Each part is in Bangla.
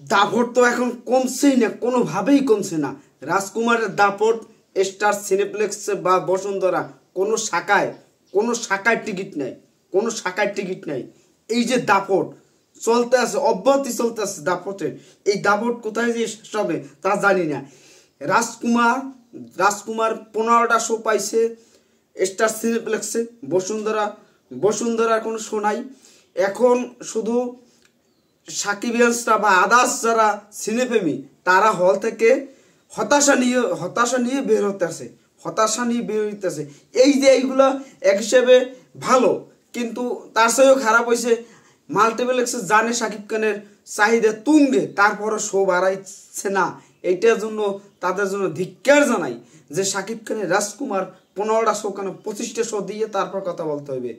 দাপট তো এখন কমছেই না, কোনোভাবেই কমছে না। রাজকুমারের দাপট স্টার সিনেপ্লেক্সে বা বসুন্ধরা কোনো শাখায় টিকিট নাই, কোনো শাখায় টিকিট নাই। এই যে দাপট চলতে আছে, অব্যাহতি চলতে আছে দাপটের, এই দাপট কোথায় যে শেষ হবে তা জানি না। রাজকুমার 15টা শো পাইছে স্টার সিনেপ্লেক্সে, বসুন্ধরার কোনো শো নাই। এখন শুধু সাকিবিয়ানসরা বা আদার্স যারা সিনেপ্রেমী তারা হল থেকে হতাশা নিয়ে বের হইতেছে। এই যে এইগুলো এক হিসেবে ভালো, কিন্তু তার চেয়েও খারাপ হয়েছে মাল্টিপ্লেক্সে জানে শাকিব খানের চাহিদা তুঙ্গে, তারপরও শো বাড়াইছে না। এইটার জন্য তাদের জন্য ধিক্কার জানাই যে শাকিব খানের রাজকুমার 15টা শো কেন 25টা শো দিয়ে তারপর কথা বলতে হবে।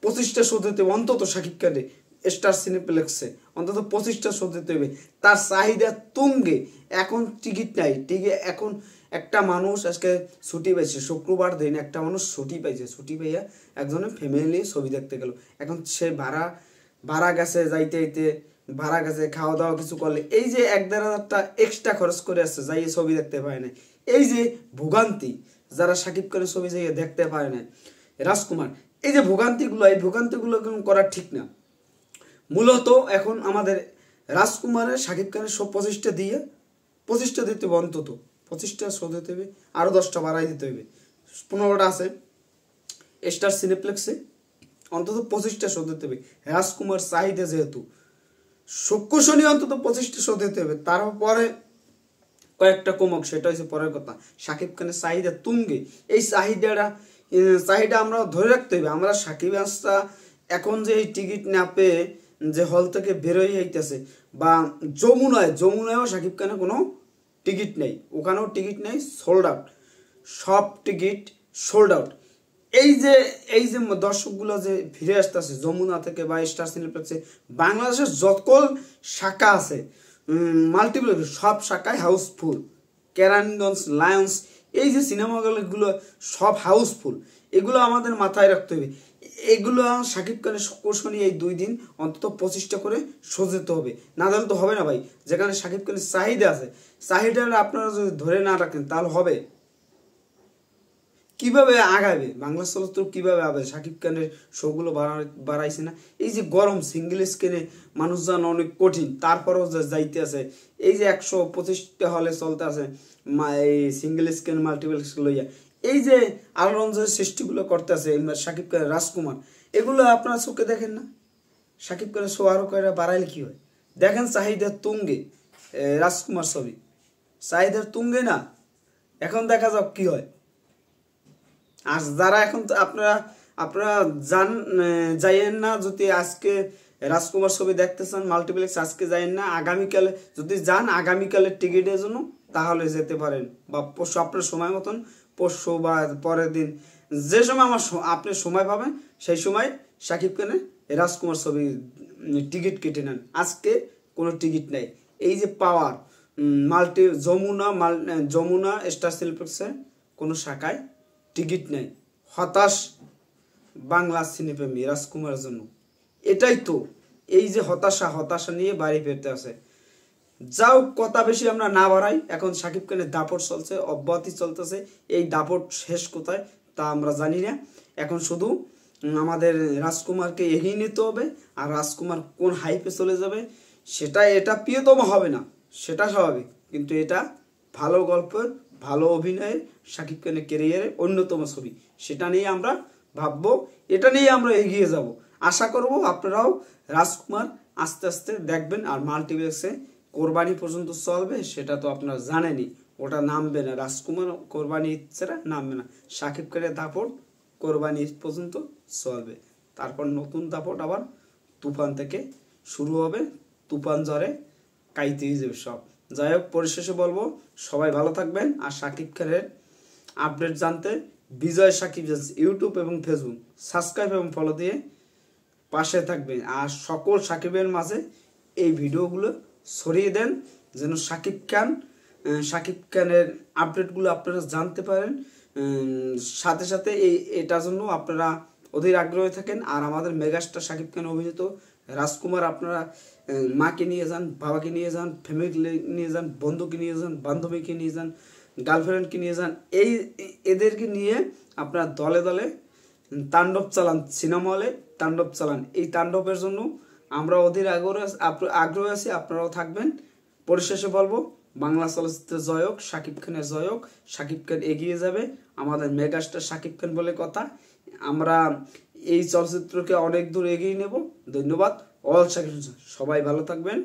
25টা শো দিতে অন্তত শাকিব খানের স্টার সিনেপ্লেক্সে অন্তত 25টা শো দিতে হবে। তার চাহিদা তুঙ্গে, এখন টিকিট নাই। এখন একটা মানুষ আজকে ছুটি পাইছে, শুক্রবার দিন একটা মানুষ ছুটি পাইয়া একজনের ফ্যামিলি ছবি দেখতে গেল। এখন সে ভাড়া গেছে, ভাড়া গেছে, খাওয়া দাওয়া কিছু করলে এই যে 1,500 এক্সট্রা খরচ করে আসছে, যাইয়ে ছবি দেখতে পায় না। এই যে ভোগান্তি, যারা শাকিব খানের ছবি যাইয়ে দেখতে পারে না রাজকুমার, এই যে ভোগান্তিগুলো করা ঠিক না। মূলত এখন আমাদের রাজকুমারের শাকিব খানের সব 25টা দিতে হবে, অন্তত 25টা শো দিতে হবে, আরও 10টা বাড়াই দিতে হবে। 15টা আছে স্টার সিনেপ্লেক্সে, অন্তত 25টা শো দিতে হবে। রাজকুমার চাহিদা যেহেতু শনি অন্তত 25টা শো দিতে হবে, তারপরে কয়েকটা কমক, সেটা হচ্ছে পরের কথা। শাকিব খানের চাহিদা তুঙ্গে, এই চাহিদা আমরা ধরে রাখতে হবে। আমরা সাকিবিয়ানসরা এখন যে এই টিকিট না পেয়ে যে হল থেকে বেরোই হইতেছে, বা যমুনায়ও শাকিব খানের কোনো টিকিট নেই, ওখানেও টিকিট নেই, সোল্ড আউট, সব টিকিট সোল্ড আউট। এই যে দর্শকগুলো যে ফিরে আসতেছে যমুনা থেকে বা স্টার সিনেপ্লেক্সে, বাংলাদেশের সকল শাখা আছে মাল্টিপ্লেক্স, সব শাখায় হাউসফুল। কেরানীগঞ্জ, লায়ন্স, এই যে সিনেমা হলগুলো সব হাউসফুল। এগুলো আমাদের মাথায় রাখতে হবে। এগুলো শাকিব খানের শনি এই 2 দিন অন্তত 25টা করে সজাতে হবে, না হলে তো হবে না ভাই। যেখানে শাকিব খানের চাহিদা আছে, চাহিদাটা আপনারা যদি ধরে না রাখেন তাহলে হবে কিভাবে আগাবে বাংলা চলচ্চিত্র, কিভাবে আগাবে? শাকিব খানের শোগুলো বাড়াইছে না। এই যে গরম সিঙ্গেল স্ক্রিনে মানুষ জানা অনেক কঠিন, তারপরেও যাইতে আছে। এই যে 125টা হলে চলতে আছে এই সিঙ্গেল স্ক্রিন মাল্টিপ্লেক্স লইয়া, এই যে আলোড়নের সৃষ্টিগুলো করতে আছে শাকিব খানের রাজকুমার, এগুলো আপনারা চোখে দেখেন না? শাকিব খানের শো আরো কয়টা বাড়াইলে কি হয়? দেখেন চাহিদার তুঙ্গে রাজকুমার ছবি, চাহিদার তুঙ্গে না। এখন দেখা যাক কি হয়। আর যারা এখন আপনারা যাইয়েন না, যদি আজকে রাজকুমার ছবি দেখতে চান মাল্টিপ্লেক্স, আজকে যাইয়েন না, আগামীকালে যদি যান, আগামীকালের টিকিটের জন্য তাহলে যেতে পারেন, বা পরশু আপনার সময় মতন, পরশু বা পরের দিন, যে সময় আপনি সময় পাবেন সেই সময় শাকিব খানের রাজকুমার ছবি টিকিট কেটে নেন। আজকে কোনো টিকিট নাই। এই যে পাওয়ার যমুনা স্টার সিনেপ্লেক্সে কোনো শাখায় টিকিট নেই। হতাশ বাংলা সিনেপ্রেমী রাজকুমারের জন্য। এটাই তো, এই যে হতাশা নিয়ে বাড়ি ফিরতে আছে। যাও, কথা বেশি আমরা না বাড়াই। এখন শাকিব খানের দাপট চলছে, অব্যাহতি চলতেছে। এই দাপট শেষ কোথায় তা আমরা জানি না। এখন শুধু আমাদের রাজকুমারকে এগিয়ে নিতে হবে, আর রাজকুমার কোন হাইপে চলে যাবে এটা প্রিয়তম হবে না, সেটা স্বাভাবিক, কিন্তু এটা ভালো গল্পের, ভালো অভিনয়ের, শাকিব খানের ক্যারিয়ারের অন্যতম ছবি। সেটা নিয়ে আমরা ভাববো, এটা নিয়ে আমরা এগিয়ে যাব। আশা করব আপনারাও রাজকুমার আস্তে আস্তে দেখবেন। আর মাল্টিপ্লেক্সে কোরবানি পর্যন্ত চলবে, সেটা তো আপনারা জানেনই, ওটা নামবে না। রাজকুমার কোরবানি ছাড়া নামবে না। শাকিব খানের দাপট কোরবানি পর্যন্ত চলবে, তারপর নতুন দাপট আবার তুফান থেকে শুরু হবে। তুফান জ্বরে কাইতেই যাবে সব। যাই হোক, পরিশেষে বলবো সবাই ভালো থাকবেন। আর শাকিব খানের আপডেট জানতে বিজয় সাকিব ইউটিউব এবং ফেসবুক সাবস্ক্রাইব এবং ফলো দিয়ে পাশে থাকবেন। আর সকল সাকিবের মাঝে এই ভিডিওগুলো ছড়িয়ে দেন, যেন শাকিব খানের আপডেটগুলো আপনারা জানতে পারেন। সাথে সাথে এটার জন্য আপনারা অধীর আগ্রহে থাকেন। আর আমাদের মেগাস্টার শাকিব খান অভিনীত রাজকুমার আপনারা মাকে নিয়ে যান, বাবাকে নিয়ে যান, ফ্যামিলি নিয়ে যান, বন্ধুকে নিয়ে যান, বান্ধবীকে নিয়ে যান, গার্লফ্রেন্ডকে নিয়ে যান, এদেরকে নিয়ে আপনারা দলে দলে তাণ্ডব চালান, সিনেমা হলে তাণ্ডব চালান। এই তাণ্ডবের জন্য আমরা অধীর আগ্রহ আছি, আপনারাও থাকবেন। পরিশেষে বলবো, বাংলা চলচ্চিত্রের জয় হোক, শাকিব খানের জয় হোক। শাকিব খান এগিয়ে যাবে, আমাদের মেগাস্টার শাকিব খান বলে কথা। আমরা এই চলচ্চিত্রকে অনেক দূর এগিয়ে নেব। ধন্যবাদ। অল শাকিব, সবাই ভালো থাকবেন।